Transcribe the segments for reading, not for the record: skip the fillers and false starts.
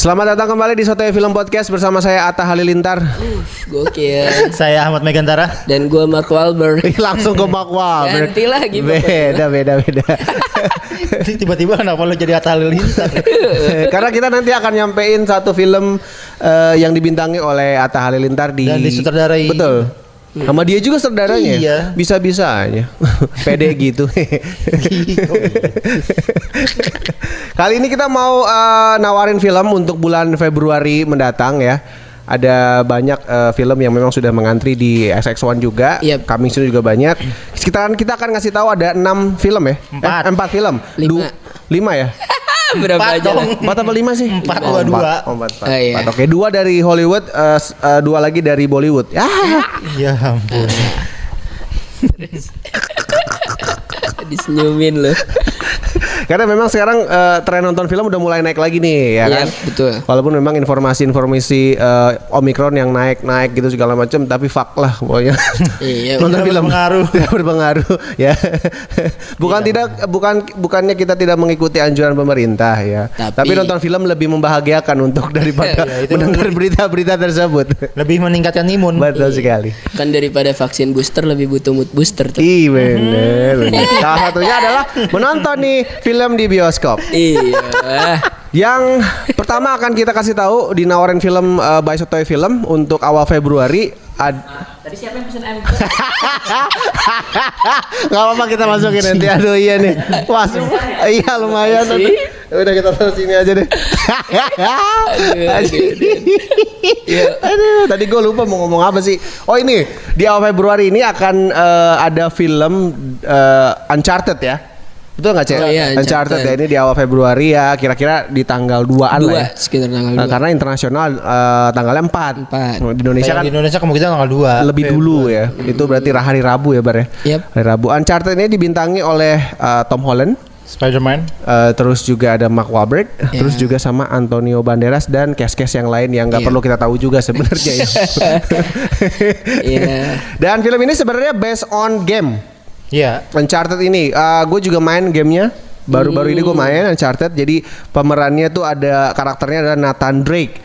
Selamat datang kembali di Sotoy Film Podcast bersama saya Atta Halilintar. Gokil. Saya Ahmad Megantara. Dan gue Mark Wahlberg. Langsung ke Mark Wahlberg. Ganti lagi Beda. Tiba-tiba kenapa lo jadi Atta Halilintar? Karena kita nanti akan nyampein satu film yang dibintangi oleh Atta Halilintar dan disutradarai. Betul. Sama dia juga saudaranya. Iya. Bisa-bisa aja. Pede gitu. Kali ini kita mau nawarin film untuk bulan Februari mendatang ya. Ada banyak film yang memang sudah mengantri di SX1 juga. Yep. Coming soon juga banyak. Sekitaran kita akan ngasih tahu ada 6 film ya. 4 film. 5 ya. Berapa aja lah. 4 apa 5 sih? 4, 2. 4. Iya. Oke, 2 dari Hollywood, 2 lagi dari Bollywood. Ya ampun. Disenyumin loh. Karena memang sekarang tren nonton film udah mulai naik lagi nih, ya kan? Betul. Walaupun memang informasi Omicron yang naik gitu segala macam, tapi fuck lah pokoknya. Iya. Nonton film berpengaruh ya. Bukannya kita tidak mengikuti anjuran pemerintah ya. Tapi nonton film lebih membahagiakan untuk daripada mendengar berita-berita tersebut. Lebih meningkatkan imun. Betul sekali. Kan daripada vaksin booster lebih butuh mood booster tuh. Iya bener. Salah satunya adalah menonton nih film di bioskop. Iya. Yang pertama akan kita kasih tahu dinawarin film by Sotoy Film untuk awal Februari. Tadi siapa yang pesen ayam? Gak apa-apa kita masukin nanti. Aduh iya nih. Wah, iya lumayan. Udah kita taruh sini aja deh. Aduh, tadi gue lupa mau ngomong apa sih. Oh ini di awal Februari ini akan ada film Uncharted ya. Betul nggak Cek? Oh, iya, Uncharted ya, ini di awal Februari ya, kira-kira di tanggal 2-an lah ya. Sekitar tanggal 2. Karena internasional tanggalnya 4. 4. Di Indonesia kan di Indonesia kemungkinan tanggal 2 lebih dulu ya. Itu berarti hari Rabu ya Bar ya. Yep. Hari Rabu. Uncharted ini dibintangi oleh Tom Holland, Spider-Man. terus juga ada Mark Wahlberg, terus juga sama Antonio Banderas dan cast-cast yang lain yang nggak perlu kita tahu juga sebenarnya ya. Dan film ini sebenarnya based on game. Iya. Uncharted ini, gue juga main gamenya. Baru-baru ini gue main Uncharted. Jadi pemerannya tuh ada karakternya adalah Nathan Drake.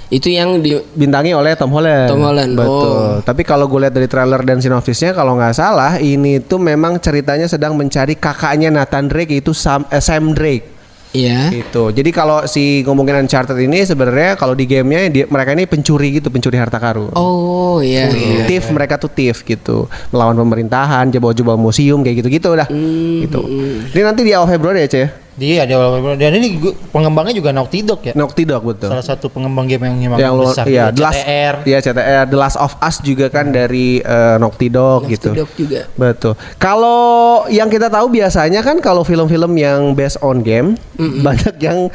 Itu yang Bintangi oleh Tom Holland. Betul. Tapi kalau gue lihat dari trailer dan sinopsisnya, kalau nggak salah ini tuh memang ceritanya sedang mencari kakaknya Nathan Drake, yaitu Sam Drake. Iya. Gitu. Jadi kalau si ngomongin Uncharted ini sebenarnya kalau di gamenya mereka ini pencuri gitu, pencuri harta karun. Oh iya. Thief, mereka tuh thief gitu, melawan pemerintahan, jebol-jebol museum kayak gitu-gitu dah. Gitu. Ini nanti di awal Februari ya, Ceh? Dia di awal Februari. Dan ini pengembangnya juga Naughty Dog ya. Naughty Dog betul. Salah satu pengembang game yang Iya, besar. CTR. Iya, CTR. The Last of Us juga kan dari Naughty Dog gitu. Naughty Dog juga. Betul. Kalau yang kita tahu biasanya kan kalau film-film yang based on game banyak yang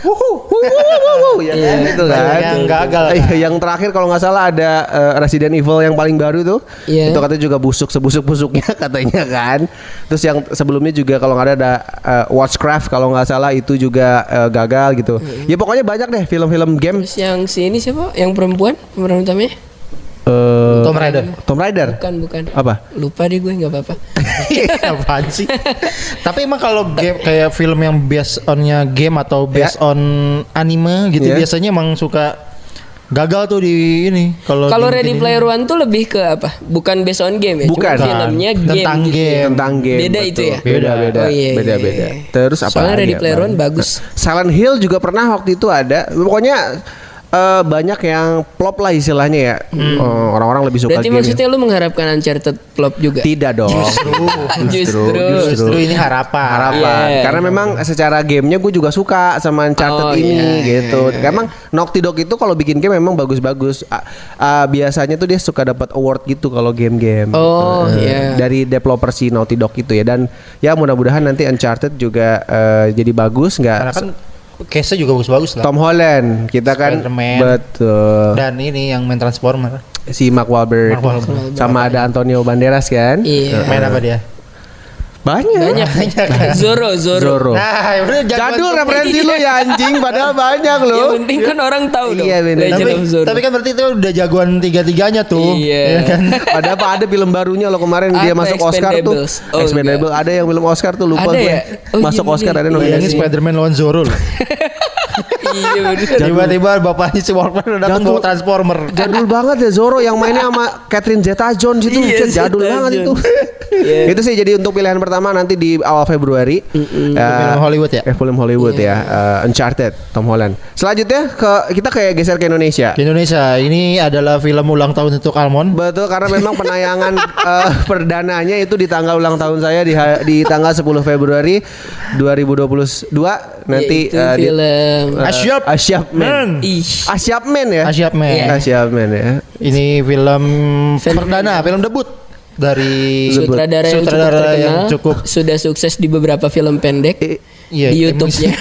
ya kan gitu kan. Yang gagal. Yang terakhir kalau nggak salah ada Resident Evil yang paling baru tuh. Itu katanya juga busuk sebusuk-busuknya katanya kan. Terus yang sebelumnya juga kalau nggak ada Watchcraft kalau nggak salah itu juga gagal gitu. Ya pokoknya banyak deh film-film game. Terus yang si ini siapa? Yang perempuan pemeran utamanya? Tomb Raider. Bukan. Apa? Lupa deh gue, nggak apa-apa. Apaan sih? Tapi emang kalau game kayak film yang based onnya game atau based on anime gitu biasanya emang suka gagal tuh di ini. Kalau Ready Player One tuh lebih ke apa? Bukan based on game ya? Bukan. Cuma filmnya game Tentang gitu. game. Tentang game. Beda betul. itu ya? Beda. Oh, iya. Beda. Terus apa? Soalnya Ready Player One bagus. Silent Hill juga pernah waktu itu ada. Pokoknya banyak yang plop lah istilahnya ya. Orang-orang lebih suka Berarti game. maksudnya lu mengharapkan Uncharted plop juga? Tidak dong. Justru ini harapan. Yeah. Karena memang secara gamenya gue juga suka sama Uncharted ini gitu. Emang Naughty Dog itu kalau bikin game memang bagus-bagus. Biasanya tuh dia suka dapat award gitu kalau game-game. Oh iya. Dari developer si Naughty Dog itu ya. Dan ya mudah-mudahan nanti Uncharted juga jadi bagus nggak? Karena kan case-nya juga bagus-bagus lah. Tom Holland kita kan Spider-Man. betul. Dan ini yang main Transformer. Si Mark Wahlberg. Sama ada Antonio Banderas kan. Iya. Main apa dia? Banyak. Zoro. Nah, udah Jadul referensi lu ya anjing, padahal banyak lu. Yang penting kan orang tahu dong. Iya, bener. Legend of Zoro. Tapi kan berarti itu udah jagoan tiga-tiganya tuh. Iya. Kan? Ada film barunya lo kemarin dia Apa, masuk Oscar tuh. Expendables? Oh, Expendables ada yang film Oscar tuh lupa Ada gue. ya? Oh, Masuk iya, Oscar bener. ada Bayangin nominasi. Spider-Man lawan Zoro loh. Iya bener. Tiba-tiba bapaknya si Walkman udah datang bawa Transformer. Jadul banget ya Zorro yang mainnya sama Catherine Zeta-Jones itu. Iya, Jadul banget itu. Yeah. Itu sih jadi untuk pilihan pertama nanti di awal Februari. Film Hollywood ya. Film Hollywood ya. Uncharted, Tom Holland. Selanjutnya kita kayak geser ke Indonesia. Di Indonesia ini adalah film ulang tahun untuk Almond. Betul, karena memang penayangan perdananya itu di tanggal ulang tahun saya di tanggal 10 Februari 2022 nanti Yaitu film Asyap Man. Asyap Man ya. Asyap Man. Asyap Man ya. Ini film perdana, film debut dari sutradara yang cukup sudah sukses di beberapa film pendek iya, di YouTube-nya.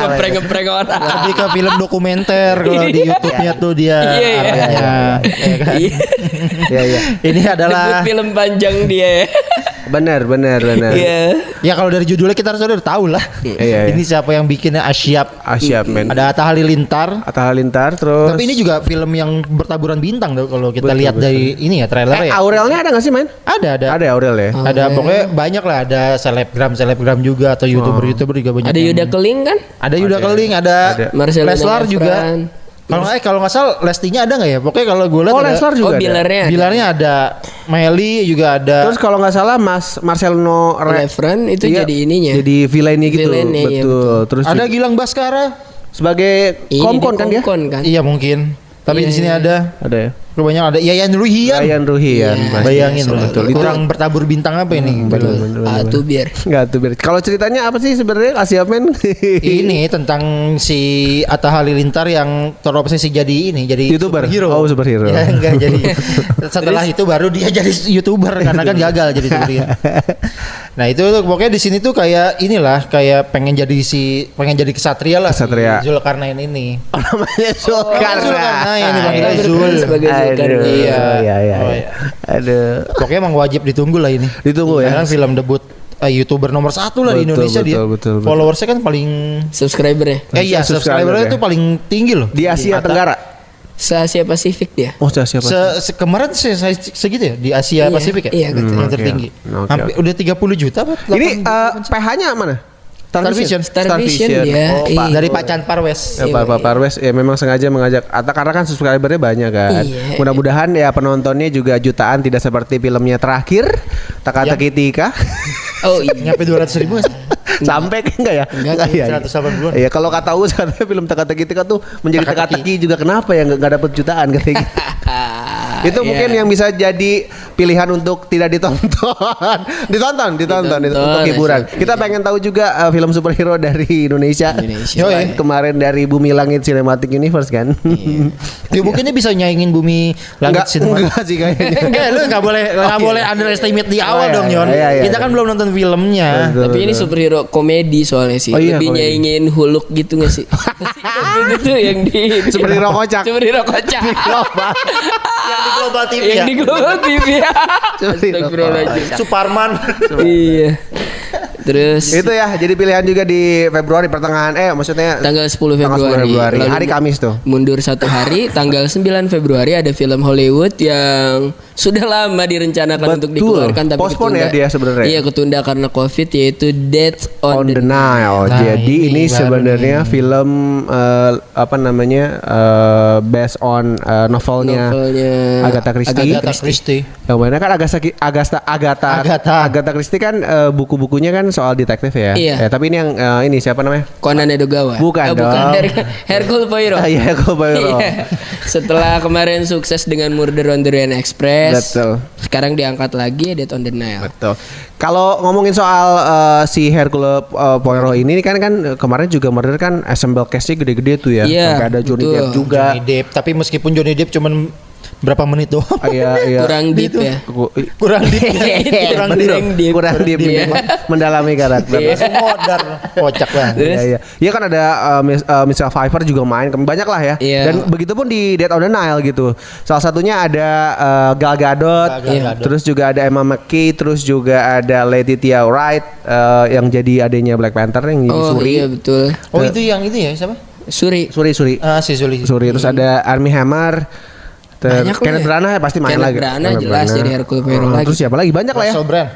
Ngepreng orang. Lebih ke film dokumenter kalau di YouTube-nya tuh dia arahnya, ya kan? Iya. Ini adalah debut film panjang dia. Benar. Iya. Ya kalau dari judulnya kita harus udah tahu lah. Iya. Ini siapa yang bikinnya Asyap Man. Ada Atta Halilintar. Terus. Tapi ini juga film yang bertaburan bintang tuh kalau kita lihat dari ini ya trailernya. Aurelnya ada nggak sih main? Ada. Ada Aurel ya. Ada pokoknya banyak lah, ada selebgram juga atau youtuber juga banyak. Ada Yuda Keling kan? Ada Yuda Keling, ada Marcelo Leslar juga. Kalau nggak salah Lestinya ada nggak ya? Pokoknya kalau gue lihat Leslar juga ada. Bilarnya ada, Meli juga ada. Terus kalau nggak salah Marcelno Levran itu jadi ininya. Jadi villainnya gitu. Villainnya, iya, betul. Terus ada Gilang Baskara sebagai Komkon kan dia? Iya mungkin. Tapi di sini ada ya. Kebanyakan ada Yayan Ruhian. Bayangin betul. Kurang bertabur bintang apa ini? Tuh biar. Enggak tuh biar. Kalau ceritanya apa sih sebenarnya Asyap Man? Ini tentang si Atta Halilintar yang terobsesi jadi YouTuber. Superhero. Oh, superhero. Ya enggak jadi. Setelah itu baru dia jadi YouTuber karena kan gagal jadi superhero. Nah, itu pokoknya di sini tuh kayak pengen jadi kesatria lah. Kesatria. Si Zulkarnain ini. Namanya Zulkarnain. Ini panggilnya Zul. Iya. Aduh. Pokoknya emang wajib ditunggu lah ini. Ditunggu ya. Karena film debut YouTuber nomor 1 lah di Indonesia betul. Followersnya kan paling subscribernya. Iya, subscribernya itu paling tinggi loh di Asia Tenggara. Se-Asia Pasifik dia. Oh, se-Asia Pasifik. Kemarin segitu ya di Asia Pasifik ya? Iya, betul. Yang tertinggi. Hampir udah 30 juta apa? Ini PH-nya mana? Starvision dia. Dari Pak Chan Parwes. Pak Parwes ya memang sengaja mengajak karena kan subscribernya banyak kan. Mudah-mudahan ya penontonnya juga jutaan, tidak seperti filmnya terakhir Teka-teki Tika. Oh iya. Nyampe 200.000 sampai enggak ya? Enggak ya. 180-an. Iya, kalau kata U katanya film Teka-teki Tika tuh menjadi teka-teki juga, kenapa ya enggak dapat jutaan katanya gitu. Itu mungkin yang bisa jadi pilihan untuk tidak ditonton. ditonton untuk hiburan. Kita pengen tahu juga film superhero dari Indonesia. Kemarin dari Bumi Langit Cinematic Universe kan. Ya mungkin bisa nyaingin Bumi Langit Cinematic. Enggak sih kayaknya. Enggak, lu enggak boleh underestimate di awal dong, Yon. Kita kan belum nonton filmnya. Tapi ini superhero komedi soalnya sih. Lebih nyaingin Hulk gitu enggak sih? Itu yang di superhero kocak. Superhero kocak. Yang di Global TV ya. Yang di Global TV ya. Suparman. Iya. Terus itu ya, jadi pilihan juga di Februari pertengahan maksudnya tanggal 10 Februari. Hari Kamis tuh. Mundur 1 hari, tanggal 9 Februari ada film Hollywood yang sudah lama direncanakan untuk dikeluarkan tapi postpone ketunda. Ya dia sebenarnya. Iya, ketunda karena Covid, yaitu Death on the Nile. Jadi ini sebenarnya film based on novelnya Agatha Christie. Yang mana kan Agatha Christie kan buku-bukunya kan soal detektif ya. Iya. Tapi ini yang ini siapa namanya? Conan Edogawa. Bukan dong. Hercule Poirot. Iya, Hercule Poirot. Setelah kemarin sukses dengan Murder on the Orient Express. Betul. Sekarang diangkat lagi Death on the Nile. Betul. Kalau ngomongin soal si Hercule Poirot ini kan kemarin juga murder kan assemble cast-nya gede-gede tuh ya. Sampai ada Johnny Depp juga. Johnny Depp, tapi meskipun Johnny Depp cuman berapa menit doang. Iya. Kurang deep ya. Kurang deep. Mendalami karakter. Langsung modar kocak lah. Iya. Iya kan ada Michelle Pfeiffer juga main, banyak lah ya. Dan begitupun di Death on the Nile gitu. Salah satunya ada Gal Gadot, terus juga ada Emma McKay, terus juga ada Letitia Wright yang jadi adanya Black Panther yang jadi Shuri. Iya betul. Oh itu yang itu ya siapa? Shuri. Si Shuri. Terus ada Armie Hammer. Kenneth Branagh pasti main lagi. Kenneth Branagh jelas jadi Hercule Poirot lagi. Terus siapa lagi? Banyak lah ya. Russell Brand.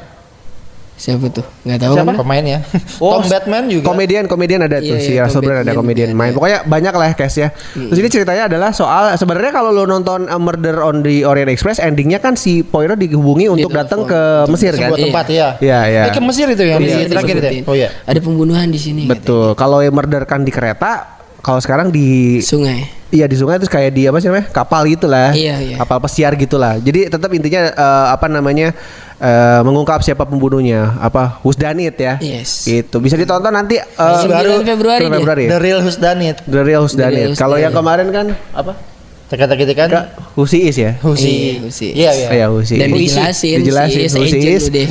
Siapa tuh? Nggak tahu. Siapa mana? pemainnya? Oh, Tom Batman juga. Komedian ada tuh Iya, si iya, Russell Tom Brand ada Batman komedian ada. main. Pokoknya banyak lah case-nya. Terus ini ceritanya adalah soal sebenarnya kalau lo nonton Murder on the Orient Express endingnya kan si Poirot dihubungi untuk datang ke Mesir kan. Sebuah tempat ya. Iya. Ke Mesir itu yang Iya, di terakhir itu. disebutin. Oh iya. Ada pembunuhan di sini. Betul. Kalau yang murder kan di kereta, kalau sekarang di katanya. Sungai. iya di sungai terus kayak di apa sih namanya? Kapal gitulah. Iya. Kapal pesiar gitulah. Jadi tetap intinya mengungkap siapa pembunuhnya, who's done it ya. Yes. Gitu. Bisa ditonton nanti 9 Februari dia. Februari. The Real Who's Done It. The Real Who's Done The Real It. Who's Kalau Done yang It. kemarin kan apa? Teka-teki kan Who's He Is ya? Husi. Husi. Iya, iya. Iya, Who's He Dan Is. dijelasin Who's He agent Is. lu deh.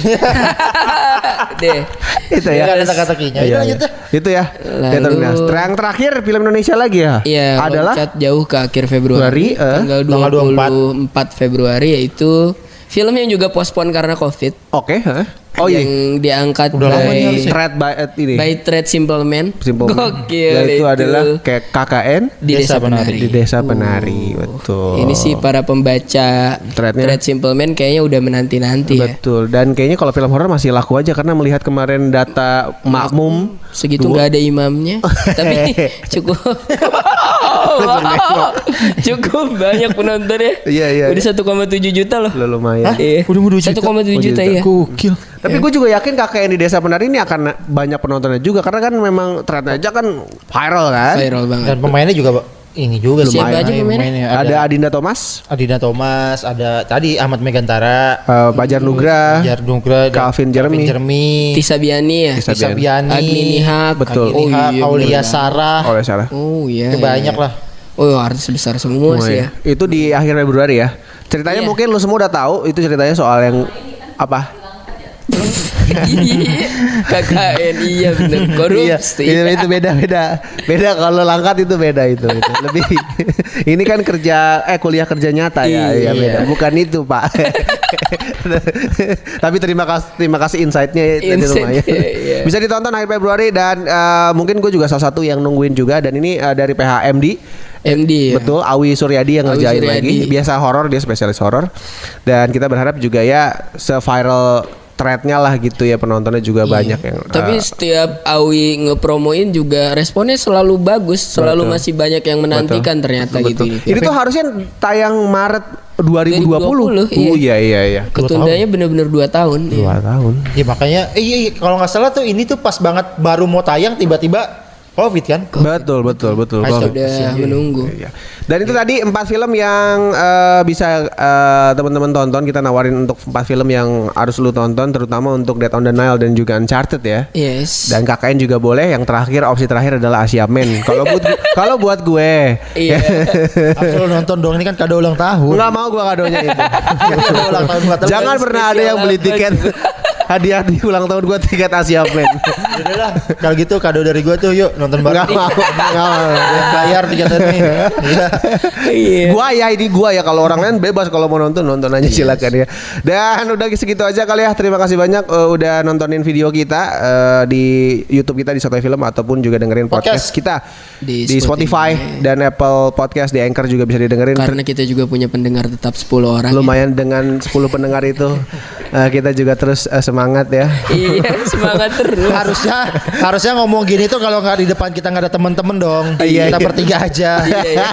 Deh. Itu Iya, ya. ada teka-tekinya. Itu Iya, lanjut iya. deh. Itu ya. Lalu- Yang terakhir film Indonesia lagi ya. Iya, Adalah loncat jauh ke akhir Februari, tanggal tanggal 24 Februari, yaitu film yang juga postpone karena Covid. oke, oh iya. Yang diangkat Udah lama nih by, harusnya. Thread by ini. by Thread Simple Man. Simple Man. Gokil Yaitu adalah kayak KKN di Desa Desa Penari. di Desa Penari, betul. Ini sih para pembaca Threadnya. Thread Simple Man kayaknya udah menanti-nanti ya. Betul. Dan kayaknya kalau film horor masih laku aja karena melihat kemarin data makmum Segitu nggak ada imamnya, tapi cukup cukup banyak penontonnya. Iya. Udah 1,7 juta loh. lumayan. Iya. Udah 1,7 1,7 juta ya. Gokil. Tapi gue juga yakin KKN di Desa Penari ini akan banyak penontonnya juga karena kan memang threadnya aja kan viral kan. Viral banget. Dan pemainnya juga ini juga Siapa aja pemainnya? Ada Adinda Thomas, Adina Thomas, ada tadi Ahmad Megantara, Fajar Nugra, Jar Nugra, Calvin Jeremy. Tisa Biani ya. Tisa Tisa Biani, Agni Nihak. Betul. Agni Nihak, Oh iya, Aulia bener. Sarah. Oleh salah. Oh iya. Itu banyak lah. Oh artis besar semua sih ya. Itu di akhir Februari ya. Ceritanya Iya. mungkin lu semua udah tahu. Itu ceritanya soal yang apa? KKN iya bener korupsi. Iya, itu beda kalau langkat itu beda itu. Lebih ini kan kuliah kerja nyata ya, Iya. beda. Bukan itu Pak. Tapi terima kasih insight-nya tadi lumayan. Iya. Bisa ditonton akhir Februari dan mungkin gue juga salah satu yang nungguin juga dan ini dari PHMD. MD ya. Betul, Awi Suryadi yang Awi ngerjain Suryadi. lagi. Biasa horor, dia spesialis horor. Dan kita berharap juga ya se-viral threadnya lah gitu ya, penontonnya juga banyak yang Tapi setiap Awi ngepromoin juga responnya selalu bagus, selalu masih banyak yang menantikan ternyata gitu ini. Ini tuh harusnya tayang Maret 2020. 2020, iya. Oh iya. Ketundanya bener-bener 2 tahun. 2 tahun. Ya makanya iya, kalau nggak salah tuh ini tuh pas banget baru mau tayang tiba-tiba Covid kan? Betul. Asyik. Udah menunggu. Iya. Dan itu tadi 4 film yang bisa teman-teman tonton. Kita nawarin untuk 4 film yang harus lu tonton, terutama untuk Dead on the Nile dan juga Uncharted ya. Yes. Dan KKN juga boleh. Yang terakhir, opsi terakhir adalah Asia Men. Kalau buat gue, Iya. Harus lo nonton dong, ini kan kado ulang tahun. nggak mau gue kadonya itu. Kado ulang tahun buat temen. Jangan pernah ada yang beli tiket hadiah di ulang tahun gue tiket Asia Men. Udahlah, kalau gitu kado dari gua tuh yuk nonton bareng. Nggak mau. Bayar tiketnya. Iya. Iya. Gua ya kalau orang lain bebas kalau mau nonton aja silakan ya. Dan udah segitu aja kali ya. Terima kasih banyak udah nontonin video kita di YouTube kita di Sotoy Film ataupun juga dengerin podcast kita Di di Spotify dan Apple Podcast, di Anchor juga bisa didengerin. Karena kita juga punya pendengar tetap 10 orang. Lumayan dengan 10 pendengar itu kita juga terus semangat ya. Iya, semangat terus. Harusnya ngomong gini tuh kalau nggak di depan kita nggak ada temen-temen dong. Iya, Kita iya. bertiga aja. Iya.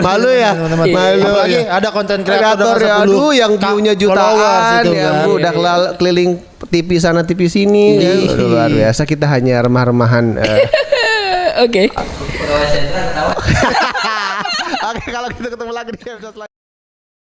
Malu ya? teman-teman. Malu, Apalagi iya. ada konten Kreator kreator ya, aduh yang view-nya jutaan, yang kan. udah keliling TV sana TV sini, kan. Aduh, luar biasa. Kita hanya remah-remahan. Oke. Oke, kalau gitu ketemu lagi di episode selanjutnya.